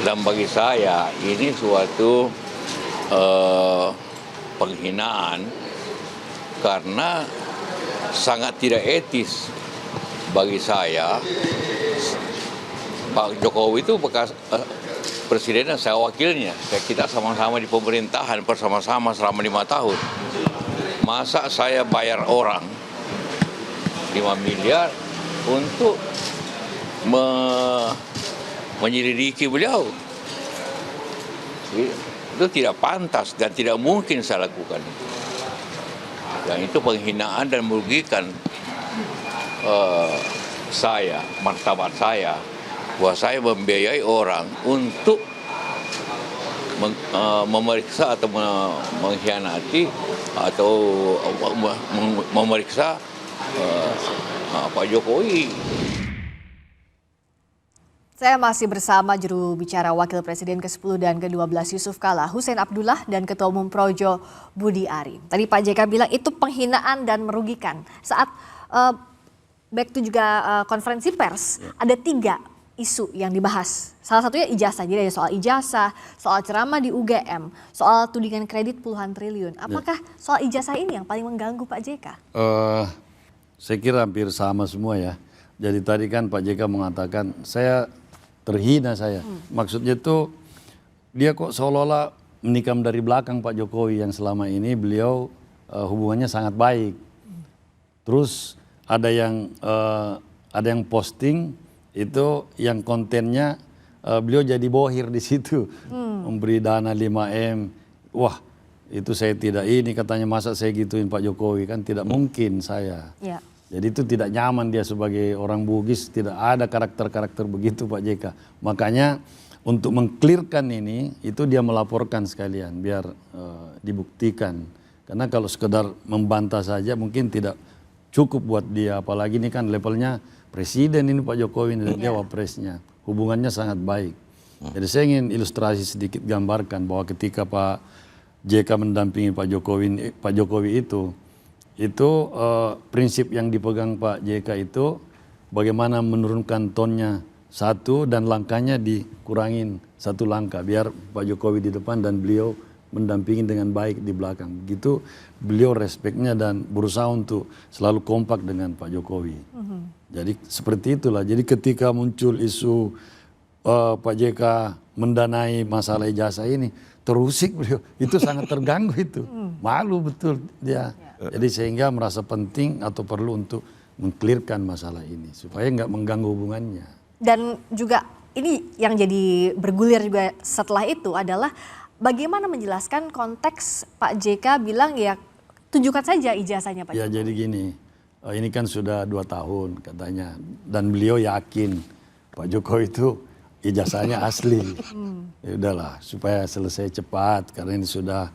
Dan bagi saya ini suatu penghinaan karena sangat tidak etis bagi saya. Pak Jokowi itu bekas presiden dan saya wakilnya. Kita sama-sama di pemerintahan bersama-sama selama 5 tahun. Masa saya bayar orang 5 miliar untuk menyelidiki beliau? Itu tidak pantas dan tidak mungkin saya lakukan. Dan itu penghinaan dan merugikan saya, martabat saya, bahwa saya membiayai orang untuk memeriksa atau mengkhianati atau memeriksa Pak Jokowi. Saya masih bersama juru bicara Wakil Presiden ke-10 dan ke-12 Yusuf Kala, Hussein Abdullah, dan Ketua Umum Projo Budi Ari. Tadi Pak JK bilang itu penghinaan dan merugikan. Saat back to juga konferensi pers, ada 3 isu yang dibahas. Salah satunya ijazah, jadi ada soal ijazah, soal ceramah di UGM, soal tudingan kredit puluhan triliun. Apakah soal ijazah ini yang paling mengganggu Pak JK? Saya kira hampir sama semua ya. Jadi tadi kan Pak JK mengatakan saya terhina saya. Maksudnya itu dia kok seolah-olah menikam dari belakang Pak Jokowi yang selama ini beliau hubungannya sangat baik. Terus ada yang posting itu yang kontennya beliau jadi bohir di situ, memberi dana 5M. Wah, itu saya tidak ini katanya, masa saya gituin Pak Jokowi, kan tidak mungkin saya. Ya. Jadi itu tidak nyaman dia sebagai orang Bugis, tidak ada karakter-karakter begitu Pak JK. Makanya untuk mengklirkan ini, itu dia melaporkan sekalian biar dibuktikan. Karena kalau sekedar membantah saja mungkin tidak cukup buat dia, apalagi ini kan levelnya presiden ini Pak Jokowi dan dia wapresnya. Hubungannya sangat baik. Jadi saya ingin ilustrasi sedikit gambarkan bahwa ketika Pak JK mendampingi Pak Jokowi itu prinsip yang dipegang Pak JK itu bagaimana menurunkan tonnya 1 dan langkahnya dikurangin 1 langkah biar Pak Jokowi di depan dan beliau mendampingi dengan baik di belakang. Begitu beliau respeknya dan berusaha untuk selalu kompak dengan Pak Jokowi. Jadi seperti itulah. Jadi ketika muncul isu Pak JK mendanai masalah ijazah ini, terusik beliau. Itu sangat terganggu itu. Malu betul dia. Jadi sehingga merasa penting atau perlu untuk mengklirkan masalah ini supaya nggak mengganggu hubungannya. Dan juga ini yang jadi bergulir juga setelah itu adalah bagaimana menjelaskan konteks Pak JK bilang ya tunjukkan saja ijazahnya Pak Jokowi. Ya jadi gini, ini kan sudah 2 tahun katanya dan beliau yakin Pak Jokowi itu ijazahnya asli. Ya udahlah supaya selesai cepat karena ini sudah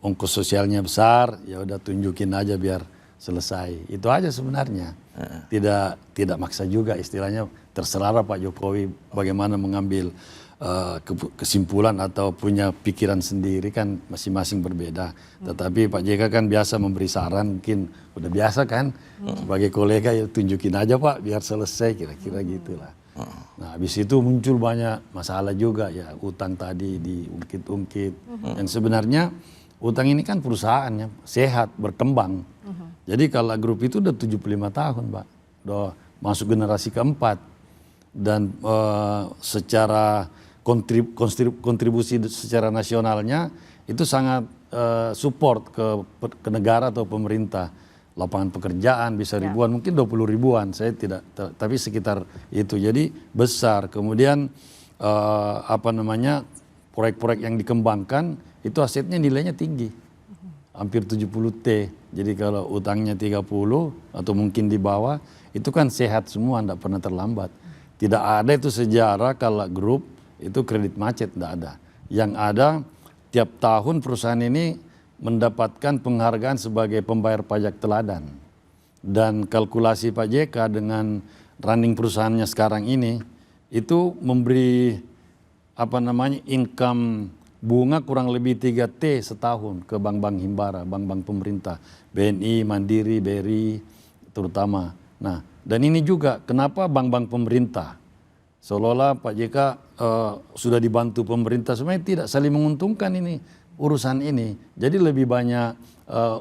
ongkos sosialnya besar, ya udah tunjukin aja biar selesai. Itu aja sebenarnya. Tidak maksa juga, istilahnya terserah Pak Jokowi bagaimana mengambil kesimpulan atau punya pikiran sendiri, kan masing-masing berbeda. Tetapi Pak JK kan biasa memberi saran, mungkin udah biasa kan sebagai kolega, ya tunjukin aja Pak biar selesai, kira-kira gitulah. Nah habis itu muncul banyak masalah juga ya, utang tadi diungkit-ungkit. Yang sebenarnya utang ini kan perusahaannya sehat, berkembang. Jadi kalau grup itu udah 75 tahun Pak, udah masuk generasi keempat. Dan secara kontribusi secara nasionalnya itu sangat support ke negara atau pemerintah. Lapangan pekerjaan bisa ribuan, mungkin 20 ribuan, saya tidak, tapi sekitar itu. Jadi besar. Kemudian proyek-proyek yang dikembangkan itu asetnya nilainya tinggi, hampir 70 T. Jadi kalau utangnya 30 atau mungkin di bawah, itu kan sehat semua, tidak pernah terlambat. Tidak ada itu sejarah kalau grup itu kredit macet, tidak ada. Yang ada tiap tahun perusahaan ini mendapatkan penghargaan sebagai pembayar pajak teladan. Dan kalkulasi Pak JK dengan running perusahaannya sekarang ini, itu memberi income bunga kurang lebih 3 T setahun ke bank-bank himbara, bank-bank pemerintah, BNI, Mandiri, BRI terutama. Nah, dan ini juga kenapa bank-bank pemerintah Seolah-olah Pak JK sudah dibantu pemerintah, sebenarnya tidak saling menguntungkan ini urusan ini. Jadi lebih banyak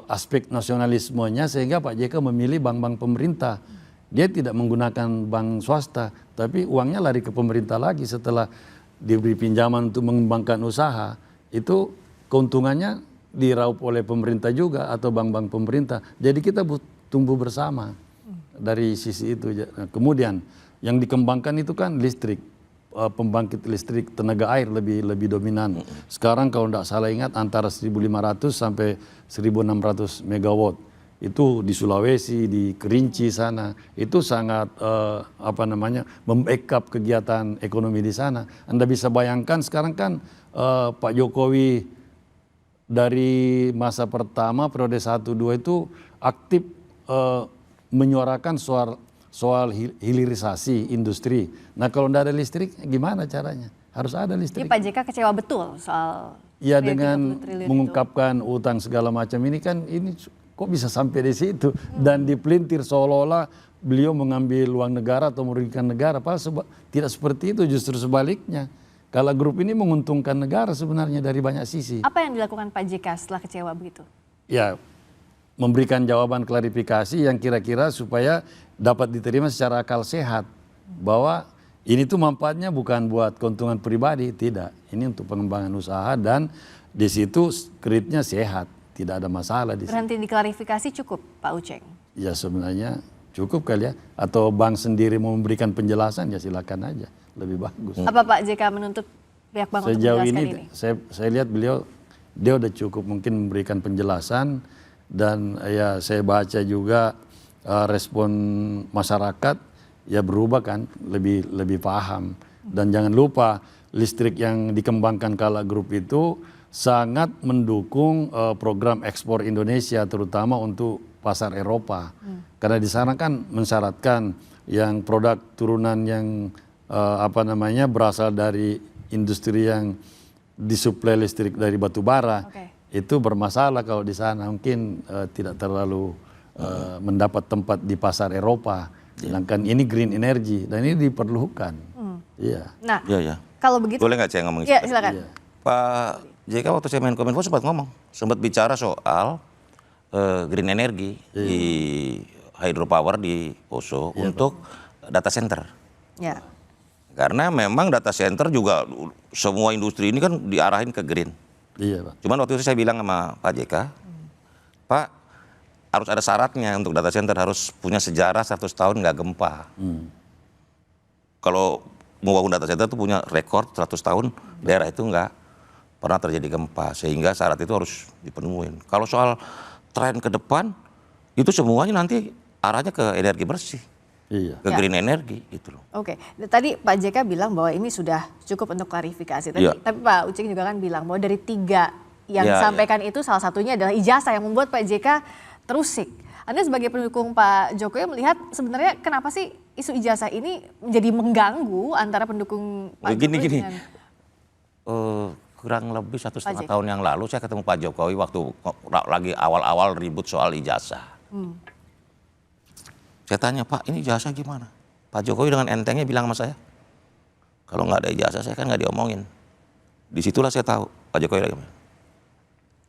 aspek nasionalismenya sehingga Pak JK memilih bank-bank pemerintah. Dia tidak menggunakan bank swasta, tapi uangnya lari ke pemerintah lagi setelah diberi pinjaman untuk mengembangkan usaha. Itu keuntungannya diraup oleh pemerintah juga atau bank-bank pemerintah. Jadi kita tumbuh bersama dari sisi itu. Nah, kemudian yang dikembangkan itu kan listrik, pembangkit listrik tenaga air lebih dominan. Sekarang kalau tidak salah ingat antara 1.500 sampai 1.600 megawatt. Itu di Sulawesi, di Kerinci sana, itu sangat membackup kegiatan ekonomi di sana. Anda bisa bayangkan sekarang kan Pak Jokowi dari masa pertama periode 1-2 itu aktif menyuarakan soal hilirisasi industri. Nah kalau tidak ada listrik gimana caranya? Harus ada listrik. Jadi Pak JK kecewa betul soal ya dengan mengungkapkan utang segala macam ini kan ini kok bisa sampai di situ dan dipelintir seolah-olah beliau mengambil uang negara atau merugikan negara. Padahal tidak seperti itu, justru sebaliknya. Kalau grup ini menguntungkan negara sebenarnya dari banyak sisi. Apa yang dilakukan Pak JK setelah kecewa begitu? Ya, memberikan jawaban klarifikasi yang kira-kira supaya dapat diterima secara akal sehat. Bahwa ini tuh manfaatnya bukan buat keuntungan pribadi, tidak. Ini untuk pengembangan usaha dan di situ kreditnya sehat. Tidak ada masalah di situ. Berhenti diklarifikasi cukup Pak Uceng? Ya sebenarnya cukup kali ya. Atau bank sendiri mau memberikan penjelasan ya silakan aja. Lebih bagus. Apa Pak JK menuntut pihak bank untuk menjelaskan ini? Saya lihat dia udah cukup mungkin memberikan penjelasan. Dan ya saya baca juga respon masyarakat ya berubah kan. Lebih paham. Dan jangan lupa listrik yang dikembangkan Kala Group itu sangat mendukung program ekspor Indonesia terutama untuk pasar Eropa. Karena di sana kan mensyaratkan yang produk turunan yang berasal dari industri yang disuplai listrik dari batu bara. Itu bermasalah kalau di sana mungkin tidak terlalu mendapat tempat di pasar Eropa. Sedangkan ini green energy dan ini diperlukan. Iya. Nah, kalau begitu boleh nggak saya ngomong? Ya, silakan. Pak JK waktu saya main Kominfo sempat bicara soal green energy di hydropower di Poso untuk data center. Ya. Karena memang data center juga semua industri ini kan diarahin ke green. Iya, Pak. Cuman waktu itu saya bilang sama Pak JK, Pak harus ada syaratnya untuk data center, harus punya sejarah 100 tahun nggak gempa. Kalau mau bangun data center itu punya rekor 100 tahun daerah itu nggak pernah terjadi gempa, sehingga syarat itu harus dipenuhin. Kalau soal tren ke depan, itu semuanya nanti arahnya ke energi bersih, ke green energy gitu loh. Oke, tadi Pak JK bilang bahwa ini sudah cukup untuk klarifikasi. Tapi Pak Uceng juga kan bilang bahwa dari 3 yang disampaikan itu salah satunya adalah ijazah yang membuat Pak JK terusik. Anda sebagai pendukung Pak Jokowi melihat sebenarnya kenapa sih isu ijazah ini menjadi mengganggu antara pendukung Pak Jokowi dengan... Kurang lebih 1,5 tahun yang lalu saya ketemu Pak Jokowi waktu lagi awal-awal ribut soal ijazah. Saya tanya, Pak ini ijazah gimana? Pak Jokowi dengan entengnya bilang sama saya, kalau nggak ada ijazah saya kan nggak diomongin. Disitulah saya tahu Pak Jokowi lagi.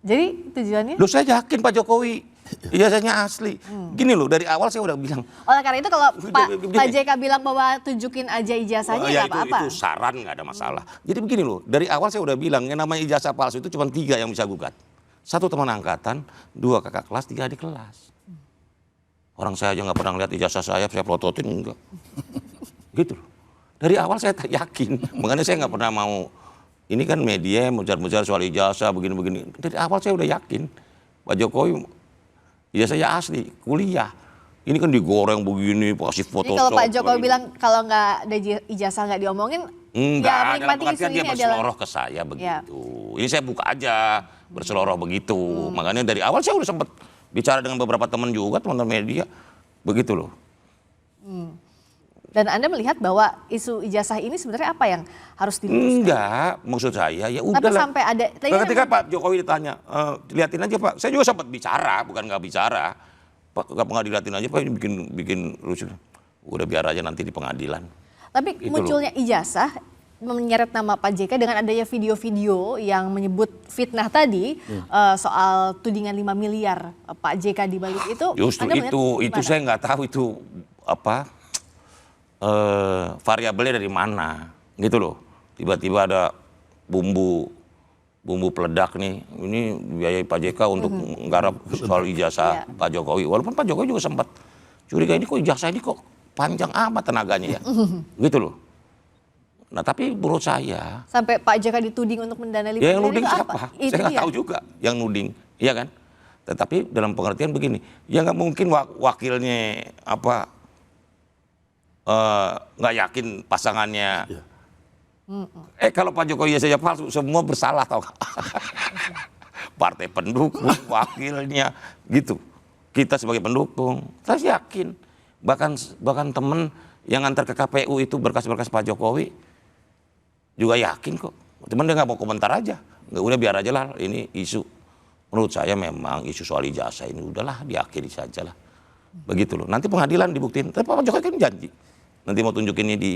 Jadi tujuannya? Loh saya yakin Pak Jokowi ijazahnya asli. Gini loh, dari awal saya udah bilang. Oleh karena itu kalau Pak JK bilang bahwa tunjukin aja ijazahnya nggak apa-apa. Itu saran, nggak ada masalah. Jadi begini loh, dari awal saya udah bilang yang namanya ijazah palsu itu cuma 3 yang bisa gugat. 1 teman angkatan, 2 kakak kelas, 3 adik kelas. Orang saya aja nggak pernah lihat ijazah saya prototin enggak. Gitu loh. Dari awal saya yakin, makanya saya nggak pernah mau. Ini kan media mujar-mujar soal ijazah begini-begini. Dari awal saya udah yakin Pak Jokowi ijazahnya asli, kuliah. Ini kan digoreng begini, kasih foto. Jadi kalau Pak Jokowi bilang kalau nggak ada ijazah nggak diomongin, enggak, ya menikmati isu dia ini berseloroh ke saya begitu. Ini saya buka aja, berseloroh begitu. Makanya dari awal saya udah sempat bicara dengan beberapa teman juga, teman-teman media, begitu loh. Dan Anda melihat bahwa isu ijazah ini sebenarnya apa yang harus diluruskan? Enggak, maksud saya ya udah. Tapi sampai ada. Ketika Pak Jokowi ditanya, liatin aja Pak. Saya juga sempat bicara, bukan nggak bicara. Pak nggak diliatin aja Pak, ini bikin lucu. Udah biar aja nanti di pengadilan. Tapi Gitu munculnya ijazah menyeret nama Pak JK dengan adanya video-video yang menyebut fitnah tadi soal tudingan 5 miliar Pak JK di balik itu. Justru Anda melihat itu gimana? saya nggak tahu itu apa variabelnya dari mana, gitu loh. Tiba-tiba ada bumbu peledak nih, ini biaya Pak JK untuk menggarap soal ijazah Pak Jokowi. Walaupun Pak Jokowi juga sempat curiga, ini kok ijazah ini kok panjang amat tenaganya ya, gitu loh. Nah tapi menurut saya, Sampai Pak JK dituding untuk mendanai 5 ya yang miliar nuding itu siapa? apa? Itu Saya nggak dia. tahu juga yang nuding, iya kan? Tetapi dalam pengertian begini, ya nggak mungkin wakilnya apa nggak yakin pasangannya. Kalau Pak Jokowi saja palsu, semua bersalah tau. Partai pendukung, wakilnya, gitu. Kita sebagai pendukung, saya yakin. Bahkan temen yang antar ke KPU itu berkas-berkas Pak Jokowi juga yakin kok. Cuman dia nggak mau komentar aja. Nggak, udah biar aja lah ini isu. Menurut saya memang isu soal ijazah ini udahlah diakhiri saja lah. Begitu loh. Nanti pengadilan dibuktiin. Tapi Pak Jokowi kan janji. Nanti mau tunjukin ini di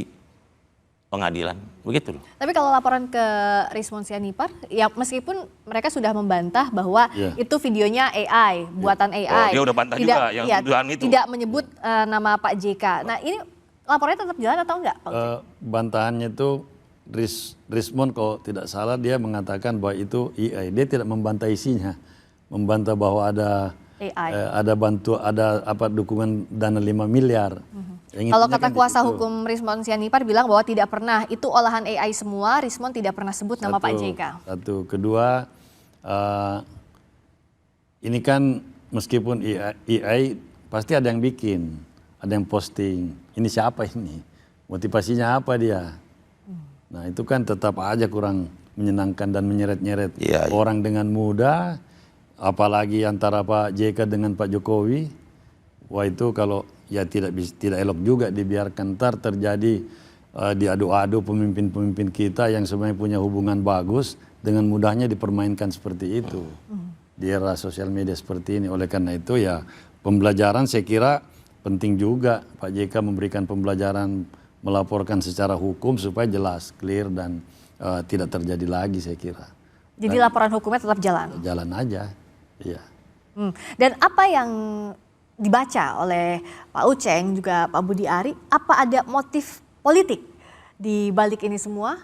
pengadilan. Begitu loh. Tapi kalau laporan ke Rismon Sianipar, ya meskipun mereka sudah membantah bahwa itu videonya AI, buatan AI. Dia udah bantah juga yang tuduhan itu. Tidak menyebut nama Pak JK. Nah ini laporannya tetap jalan atau enggak, Pak Uceng? Bantahannya itu Rismon kalau tidak salah dia mengatakan bahwa itu AI. Dia tidak membantah isinya, membantah bahwa ada AI. ada dukungan dana 5 miliar. Yang Kalau intinya kata kan kuasa di situ. hukum Rismon Sianipar bilang bahwa tidak pernah, itu olahan AI semua, Rismon tidak pernah sebut nama Pak JK. Satu, kedua, ini kan meskipun AI pasti ada yang bikin, ada yang posting. Ini siapa ini? Motivasinya apa dia? Nah itu kan tetap aja kurang menyenangkan dan menyeret-nyeret orang dengan mudah, apalagi antara Pak JK dengan Pak Jokowi. Wah itu kalau ya tidak elok juga dibiarkan ntar terjadi diadu-adu pemimpin-pemimpin kita yang sebenarnya punya hubungan bagus dengan mudahnya dipermainkan seperti itu di era sosial media seperti ini. Oleh karena itu ya pembelajaran saya kira penting juga Pak JK memberikan pembelajaran, melaporkan secara hukum supaya jelas, clear dan tidak terjadi lagi saya kira. Jadi laporan hukumnya tetap jalan? Jalan aja, iya. Dan apa yang dibaca oleh Pak Uceng juga Pak Budi Ari, apa ada motif politik di balik ini semua?